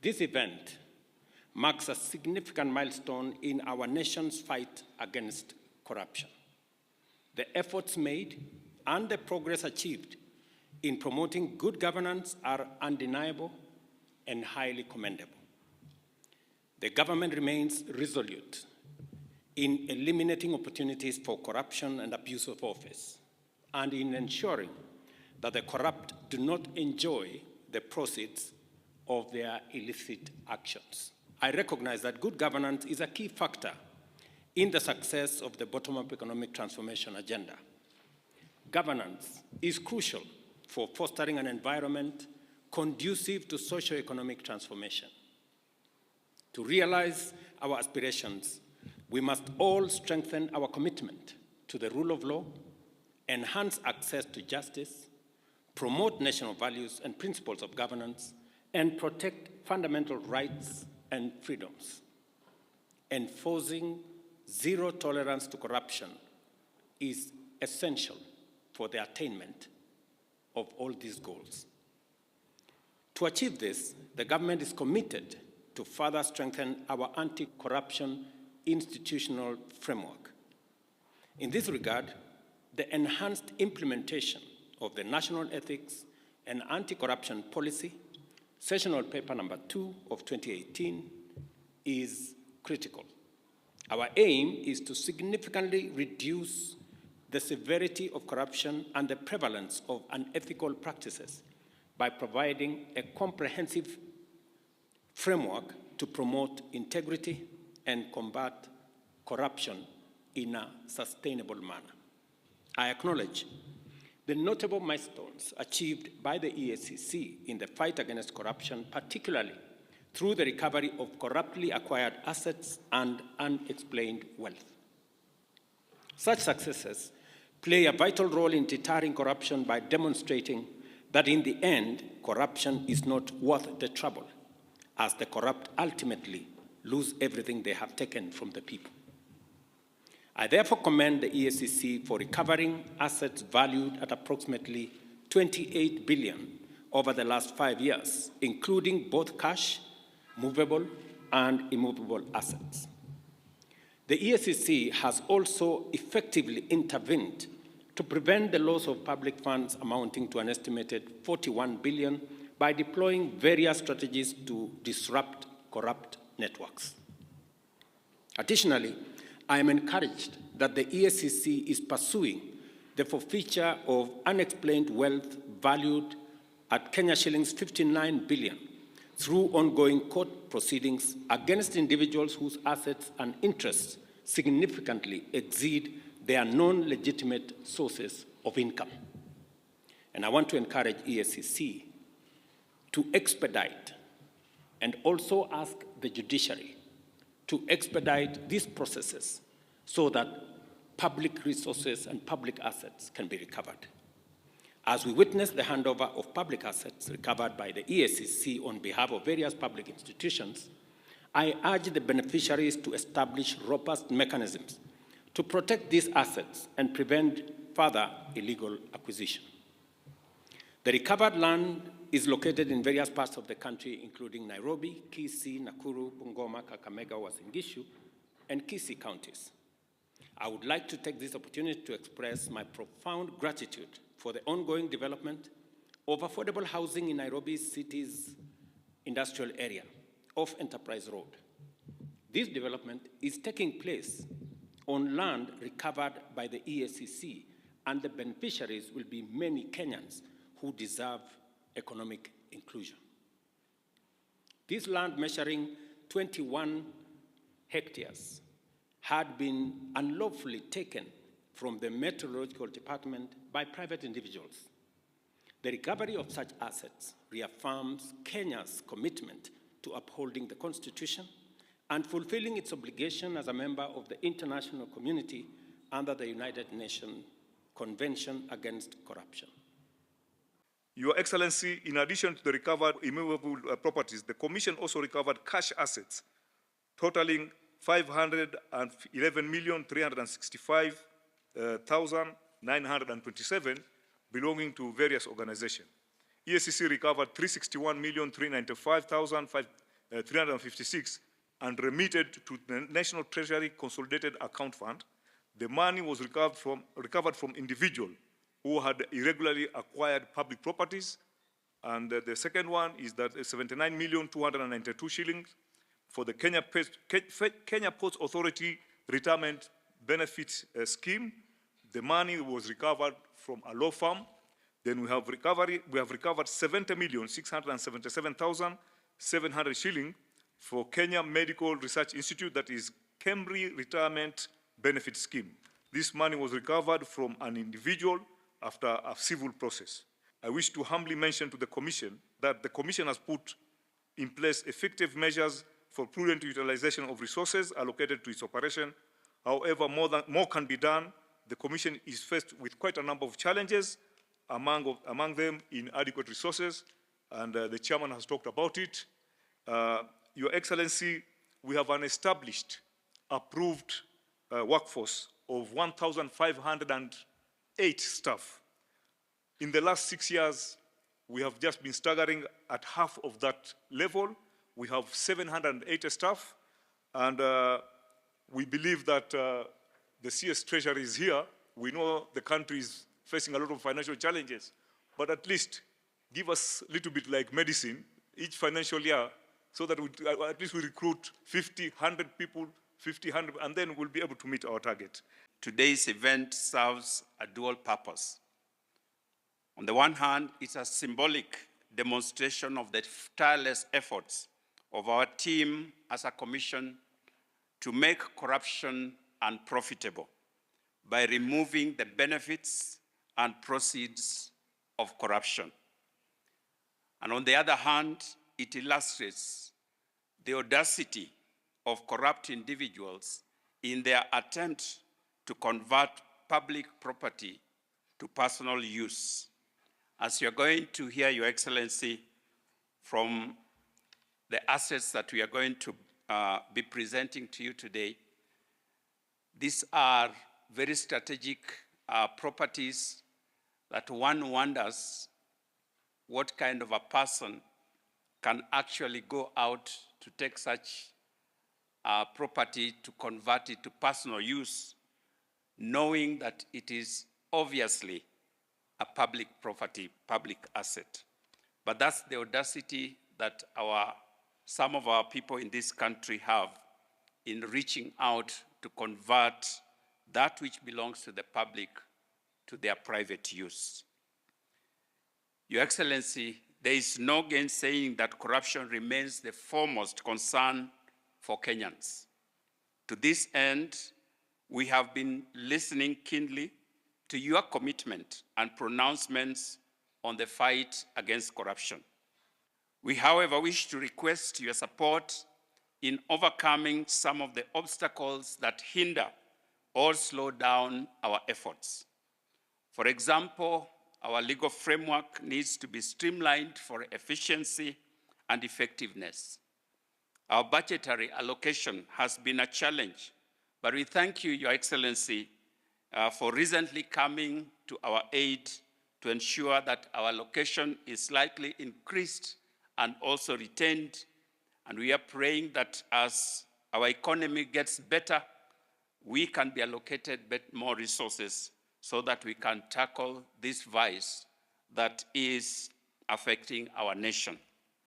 This event marks a significant milestone in our nation's fight against corruption. The efforts made and the progress achieved in promoting good governance are undeniable and highly commendable. The government remains resolute in eliminating opportunities for corruption and abuse of office, and in ensuring that the corrupt do not enjoy the proceeds of their illicit actions. I recognize that good governance is a key factor in the success of the bottom-up economic transformation agenda. Governance is crucial for fostering an environment conducive to socio-economic transformation. To realize our aspirations, we must all strengthen our commitment to the rule of law, enhance access to justice, promote national values and principles of governance, and protect fundamental rights and freedoms. Enforcing zero tolerance to corruption is essential for the attainment of all these goals. To achieve this, the government is committed to further strengthen our anti-corruption institutional framework. In this regard, the enhanced implementation of the National Ethics and Anti-Corruption Policy, Sessional Paper Number 2 of 2018, is critical. Our aim is to significantly reduce the severity of corruption and the prevalence of unethical practices by providing a comprehensive framework to promote integrity and combat corruption in a sustainable manner. I acknowledge the notable milestones achieved by the EACC in the fight against corruption, particularly through the recovery of corruptly acquired assets and unexplained wealth. Such successes play a vital role in deterring corruption by demonstrating that in the end, corruption is not worth the trouble, as the corrupt ultimately lose everything they have taken from the people. I therefore commend the EACC for recovering assets valued at approximately 28 billion over the last 5 years, including both cash, movable, and immovable assets. The EACC has also effectively intervened to prevent the loss of public funds amounting to an estimated 41 billion by deploying various strategies to disrupt corrupt networks. Additionally, I am encouraged that the EACC is pursuing the forfeiture of unexplained wealth valued at Kenya shillings 59 billion through ongoing court proceedings against individuals whose assets and interests significantly exceed their non-legitimate sources of income. And I want to encourage EACC to expedite and also ask the judiciary to expedite these processes so that public resources and public assets can be recovered. As we witness the handover of public assets recovered by the EACC on behalf of various public institutions, I urge the beneficiaries to establish robust mechanisms to protect these assets and prevent further illegal acquisition. The recovered land is located in various parts of the country, including Nairobi, Kisii, Nakuru, Bungoma, Kakamega, Uasin Gishu, and Kisii counties. I would like to take this opportunity to express my profound gratitude for the ongoing development of affordable housing in Nairobi city's industrial area off Enterprise Road. This development is taking place on land recovered by the EACC, and the beneficiaries will be many Kenyans who deserve economic inclusion. This land, measuring 21 hectares, had been unlawfully taken from the Meteorological Department by private individuals. The recovery of such assets reaffirms Kenya's commitment to upholding the Constitution and fulfilling its obligation as a member of the international community under the United Nations Convention Against Corruption. Your Excellency, in addition to the recovered immovable properties, the Commission also recovered cash assets totaling 511,365,927 belonging to various organizations. EACC recovered 361,395,5 356 and remitted to the National Treasury Consolidated Account Fund. The money was recovered from individuals who had irregularly acquired public properties. And the second one is that 79,292 shillings for the Kenya Ports Authority Retirement Benefit Scheme. The money was recovered from a law firm. Then we have recovered 70,677,700 shillings for Kenya Medical Research Institute, that is KEMRI Retirement Benefit Scheme. This money was recovered from an individual after a civil process. I wish to humbly mention to the Commission that the Commission has put in place effective measures for prudent utilization of resources allocated to its operation. However, more can be done. The Commission is faced with quite a number of challenges, among them inadequate resources, and the Chairman has talked about it. Your Excellency, we have an established, approved workforce of 1,508 staff. In the last 6 years, we have just been staggering at half of that level. We have 780 staff, and we believe that the CS Treasury is here. We know the country is facing a lot of financial challenges, but at least give us a little bit like medicine each financial year, so that at least we recruit 50, 100 people, 50, 100, and then we'll be able to meet our target. Today's event serves a dual purpose. On the one hand, it's a symbolic demonstration of the tireless efforts of our team as a commission to make corruption unprofitable by removing the benefits and proceeds of corruption. And on the other hand, it illustrates the audacity of corrupt individuals in their attempt to convert public property to personal use. As you're going to hear, Your Excellency, from the assets that we are going to be presenting to you today, these are very strategic properties that one wonders what kind of a person can actually go out to take such property to convert it to personal use, knowing that it is obviously a public property, public asset. But that's the audacity that some of our people in this country have in reaching out to convert that which belongs to the public to their private use. Your Excellency, there is no gainsaying that corruption remains the foremost concern for Kenyans. To this end, we have been listening keenly to your commitment and pronouncements on the fight against corruption. We, however, wish to request your support in overcoming some of the obstacles that hinder or slow down our efforts. For example, our legal framework needs to be streamlined for efficiency and effectiveness. Our budgetary allocation has been a challenge, but we thank you, Your Excellency, for recently coming to our aid to ensure that our allocation is slightly increased and also retained. And we are praying that as our economy gets better, we can be allocated more resources so that we can tackle this vice that is affecting our nation.